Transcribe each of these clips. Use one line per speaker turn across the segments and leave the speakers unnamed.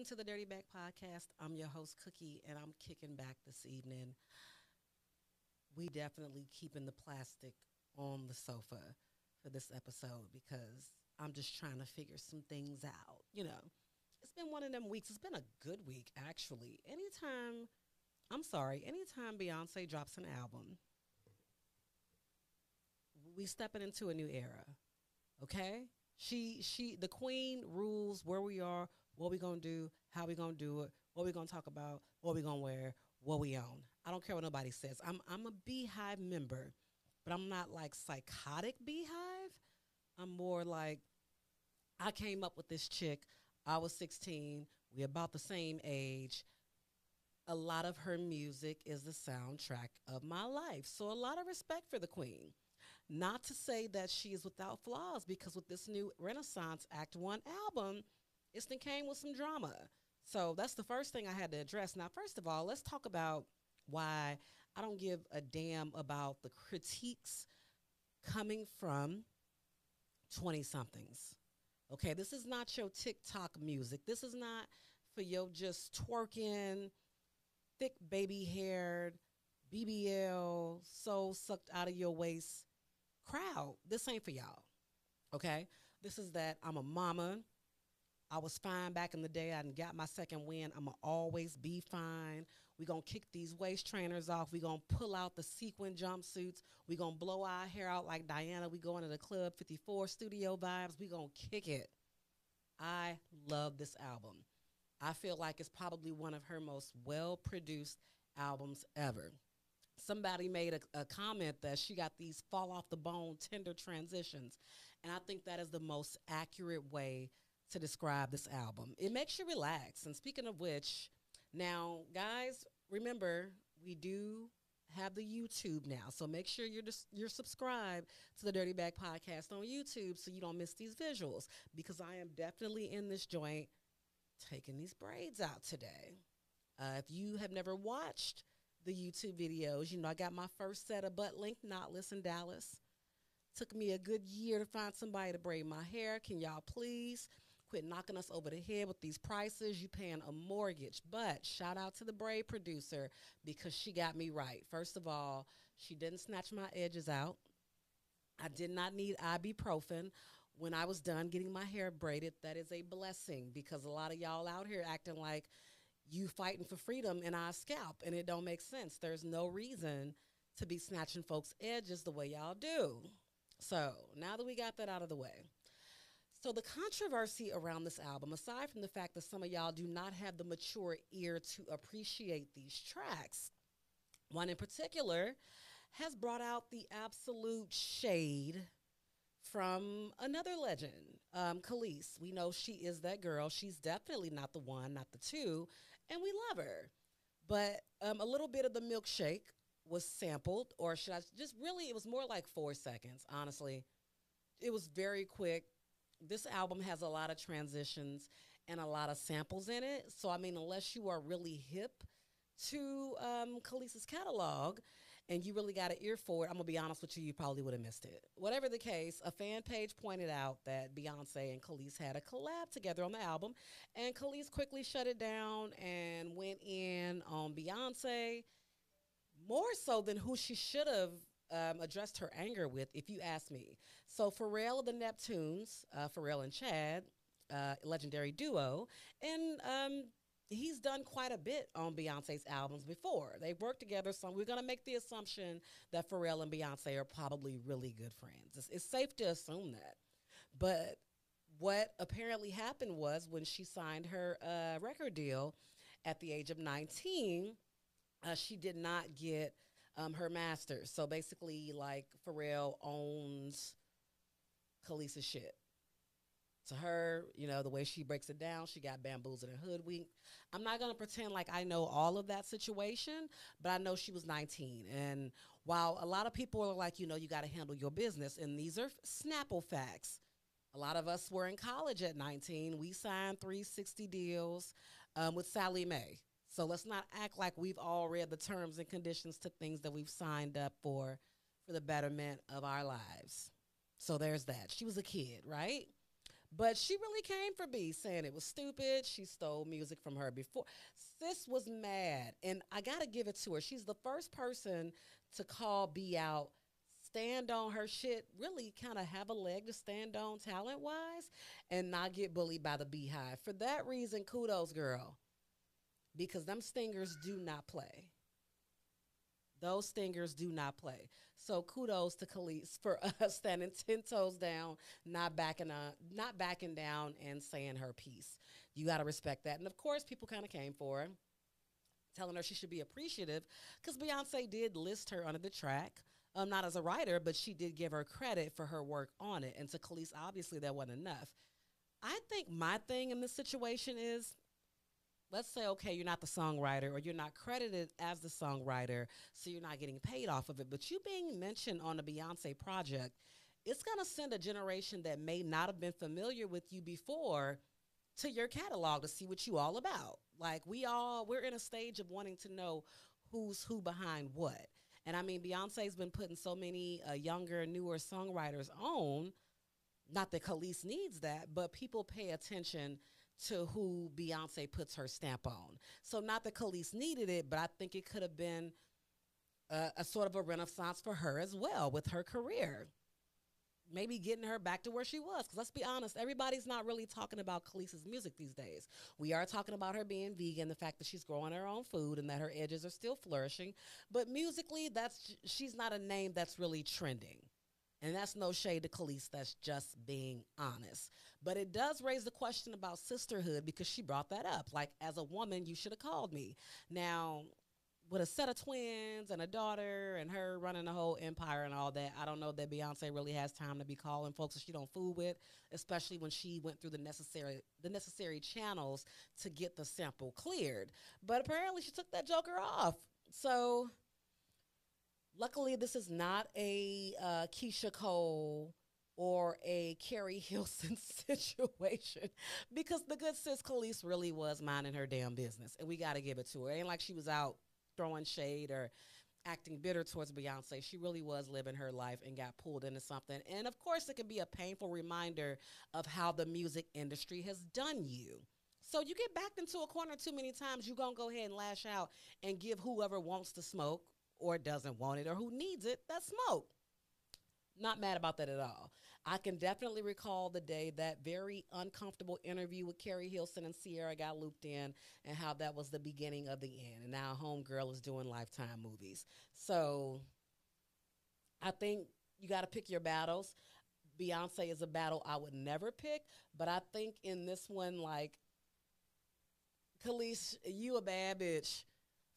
to the Dirty Back Podcast. I'm your host, Cookie, and I'm kicking back this evening. We definitely keeping the plastic on the sofa for this episode because I'm just trying to figure some things out. It's been one of them weeks. It's been a good week, actually. Anytime Beyonce drops an album, we stepping into a new era. Okay? The queen rules where we are, what we gonna do, how we gonna do it, what we gonna talk about, what we gonna wear, what we own. I don't care what nobody says. I'm a Beehive member, but I'm not like psychotic Beehive. I'm more like I came up with this chick. I was 16. We about the same age. A lot of her music is the soundtrack of my life. So a lot of respect for the queen. Not to say that she is without flaws, because with this new Renaissance Act 1 album, it's then came with some drama. So that's the first thing I had to address. Now, first of all, let's talk about why I don't give a damn about the critiques coming from 20 somethings. Okay, this is not your TikTok music. This is not for your just twerking, thick baby haired, BBL, soul sucked out of your waist crowd. This ain't for y'all. Okay? This is that I'm a mama. I was fine back in the day. I done got my second win. I'ma always be fine. We gonna kick these waist trainers off. We gonna pull out the sequin jumpsuits. We gonna blow our hair out like Diana. We going to the Club 54 studio vibes. We gonna kick it. I love this album. I feel like it's probably one of her most well-produced albums ever. Somebody made a comment that she got these fall off the bone tender transitions. And I think that is the most accurate way to describe this album. It makes you relax. And speaking of which, now, guys, remember, we do have the YouTube now. So make sure you're subscribed to the Dirty Bag Podcast on YouTube so you don't miss these visuals, because I am definitely in this joint taking these braids out today. If you have never watched the YouTube videos, I got my first set of butt length knotless in Dallas. Took me a good year to find somebody to braid my hair. Can y'all please quit knocking us over the head with these prices? You paying a mortgage. But shout out to the braid producer, because she got me right. First of all, she didn't snatch my edges out. I did not need ibuprofen when I was done getting my hair braided. That is a blessing, because a lot of y'all out here acting like you fighting for freedom in our scalp, and it don't make sense. There's no reason to be snatching folks' edges the way y'all do. So now that we got that out of the way, so the controversy around this album, aside from the fact that some of y'all do not have the mature ear to appreciate these tracks, one in particular has brought out the absolute shade from another legend, Kelis. We know she is that girl. She's definitely not the one, not the two, and we love her. But a little bit of the milkshake was sampled, or should I just really, it was more like 4 seconds, honestly. It was very quick. This album has a lot of transitions and a lot of samples in it. So, I mean, unless you are really hip to Kelis's catalog and you really got an ear for it, I'm going to be honest with you, you probably would have missed it. Whatever the case, a fan page pointed out that Beyonce and Kelis had a collab together on the album, and Kelis quickly shut it down and went in on Beyonce, more so than who she should have addressed her anger with, if you ask me. So Pharrell of the Neptunes, Pharrell and Chad, legendary duo, and he's done quite a bit on Beyonce's albums before. They've worked together, so we're going to make the assumption that Pharrell and Beyonce are probably really good friends. It's safe to assume that. But what apparently happened was, when she signed her record deal at the age of 19, she did not get her masters. So basically, like, Pharrell owns Kelis's shit. To her, the way she breaks it down, she got bamboozled and hoodwinked. I'm not going to pretend like I know all of that situation, but I know she was 19. And while a lot of people are like, you got to handle your business, and these are Snapple facts. A lot of us were in college at 19. We signed 360 deals with Sally Mae. So let's not act like we've all read the terms and conditions to things that we've signed up for the betterment of our lives. So there's that. She was a kid, right? But she really came for B, saying it was stupid. She stole music from her before. Sis was mad, and I gotta give it to her. She's the first person to call B out, stand on her shit, really kind of have a leg to stand on talent wise, and not get bullied by the beehive. For that reason, kudos, girl, because them stingers do not play. Those stingers do not play. So kudos to Kelis for standing 10 toes down, not backing down, and saying her piece. You got to respect that. And of course, people kind of came for her, telling her she should be appreciative because Beyonce did list her under the track. Not as a writer, but she did give her credit for her work on it. And to Kelis, obviously, that wasn't enough. I think my thing in this situation is, let's say, okay, you're not the songwriter or you're not credited as the songwriter, so you're not getting paid off of it, but you being mentioned on a Beyonce project, it's going to send a generation that may not have been familiar with you before to your catalog to see what you all about. Like we're in a stage of wanting to know who's who behind what. And I mean, Beyonce's been putting so many younger, newer songwriters on. Not that Kelis needs that, but people pay attention to who Beyonce puts her stamp on. So not that Kelis needed it, but I think it could have been a sort of a renaissance for her as well with her career. Maybe getting her back to where she was. Because let's be honest, everybody's not really talking about Kelis's music these days. We are talking about her being vegan, the fact that she's growing her own food and that her edges are still flourishing. But musically, she's not a name that's really trending. And that's no shade to Kelis, that's just being honest. But it does raise the question about sisterhood because she brought that up. Like, as a woman, you should have called me. Now, with a set of twins and a daughter and her running the whole empire and all that, I don't know that Beyonce really has time to be calling folks that she don't fool with, especially when she went through the necessary channels to get the sample cleared. But apparently she took that joker off. So luckily this is not a Keisha Cole or a Carrie Hilson situation because the good sis Kelis really was minding her damn business, and we got to give it to her. It ain't like she was out throwing shade or acting bitter towards Beyonce. She really was living her life and got pulled into something. And of course, it can be a painful reminder of how the music industry has done you. So you get backed into a corner too many times, you're going to go ahead and lash out and give whoever wants to smoke or doesn't want it or who needs it that smoke. Not mad about that at all. I can definitely recall the day that very uncomfortable interview with Carrie Hilson and Sierra got looped in and how that was the beginning of the end. And now Homegirl is doing Lifetime movies. So I think you got to pick your battles. Beyonce is a battle I would never pick, but I think in this one, like, Kelis, you a bad bitch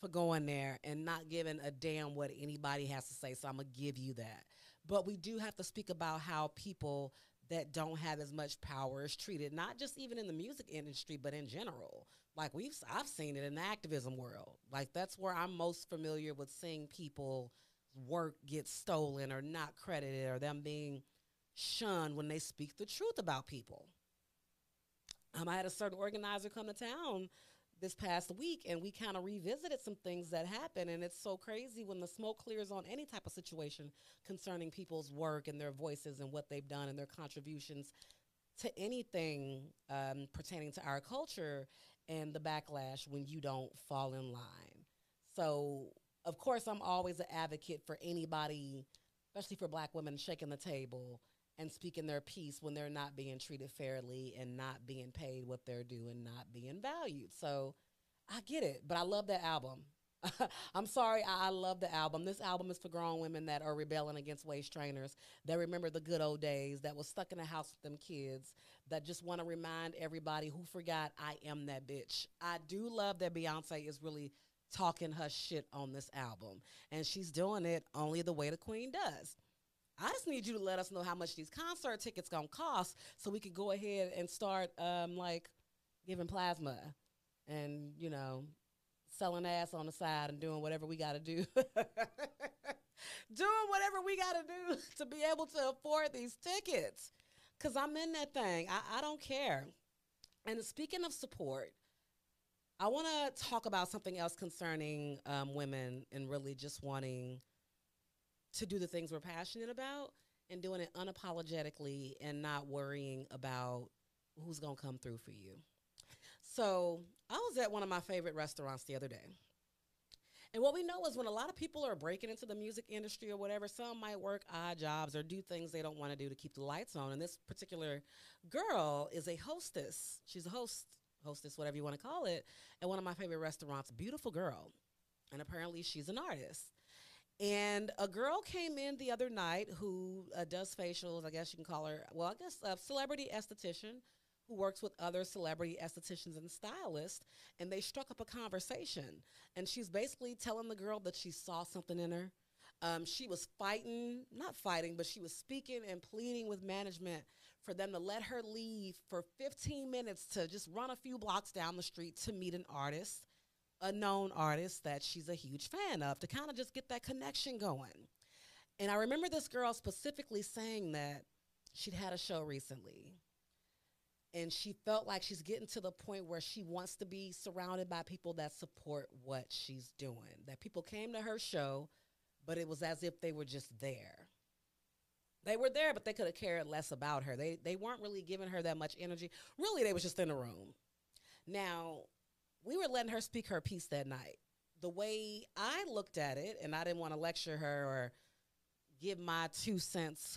for going there and not giving a damn what anybody has to say. So I'm going to give you that. But we do have to speak about how people that don't have as much power is treated, not just even in the music industry, but in general. Like I've seen it in the activism world. Like that's where I'm most familiar with seeing people work get stolen or not credited or them being shunned when they speak the truth about people. I had a certain organizer come to town this past week, and we kind of revisited some things that happened. And it's so crazy when the smoke clears on any type of situation concerning people's work and their voices and what they've done and their contributions to anything pertaining to our culture, and the backlash when you don't fall in line. So, of course, I'm always an advocate for anybody, especially for Black women, shaking the table and speaking their piece when they're not being treated fairly and not being paid what they're due and not being valued. So I get it, but I love that album. I'm sorry, I love the album. This album is for grown women that are rebelling against waist trainers, that remember the good old days, that was stuck in a house with them kids, that just want to remind everybody who forgot I am that bitch. I do love that Beyonce is really talking her shit on this album, and she's doing it only the way the queen does. I just need you to let us know how much these concert tickets gonna cost so we could go ahead and start like giving plasma and, selling ass on the side and doing whatever we gotta do. Doing whatever we gotta do to be able to afford these tickets. Cause I'm in that thing. I don't care. And speaking of support, I wanna talk about something else concerning women and really just wanting to do the things we're passionate about and doing it unapologetically and not worrying about who's going to come through for you. So I was at one of my favorite restaurants the other day. And what we know is when a lot of people are breaking into the music industry or whatever, some might work odd jobs or do things they don't want to do to keep the lights on. And this particular girl is a hostess. She's a hostess, whatever you want to call it, at one of my favorite restaurants. Beautiful girl. And apparently she's an artist. And a girl came in the other night who does facials. I guess you can call her, well, I guess a celebrity esthetician who works with other celebrity estheticians and stylists, and they struck up a conversation. And she's basically telling the girl that she saw something in her. She was not fighting, but she was speaking and pleading with management for them to let her leave for 15 minutes to just run a few blocks down the street to meet an artist, a known artist that she's a huge fan of, to kind of just get that connection going. And I remember this girl specifically saying that she'd had a show recently, and she felt like she's getting to the point where she wants to be surrounded by people that support what she's doing. That people came to her show, but it was as if they were just there. They were there, but they could have cared less about her. They weren't really giving her that much energy. Really, they was just in the room. Now, we were letting her speak her piece that night. The way I looked at it, and I didn't want to lecture her or give my 2 cents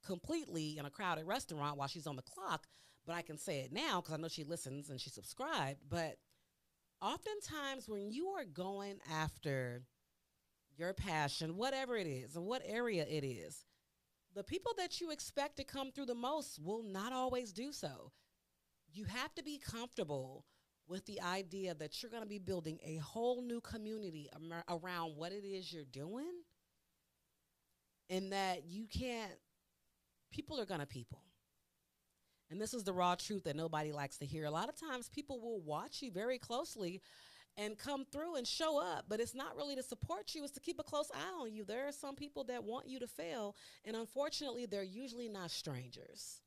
completely in a crowded restaurant while she's on the clock, but I can say it now because I know she listens and she subscribed. But oftentimes when you are going after your passion, whatever it is and what area it is, the people that you expect to come through the most will not always do so. You have to be comfortable with the idea that you're going to be building a whole new community around what it is you're doing, and that people are going to people. And this is the raw truth that nobody likes to hear. A lot of times people will watch you very closely and come through and show up, but it's not really to support you, it's to keep a close eye on you. There are some people that want you to fail, and unfortunately, they're usually not strangers.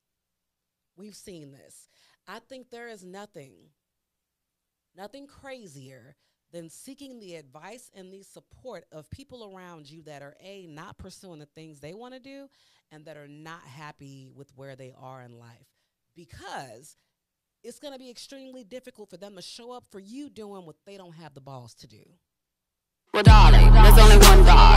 We've seen this. I think there is nothing crazier than seeking the advice and the support of people around you that are, A, not pursuing the things they want to do, and that are not happy with where they are in life. Because it's going to be extremely difficult for them to show up for you doing what they don't have the balls to do.
Well, darling, there's only one God.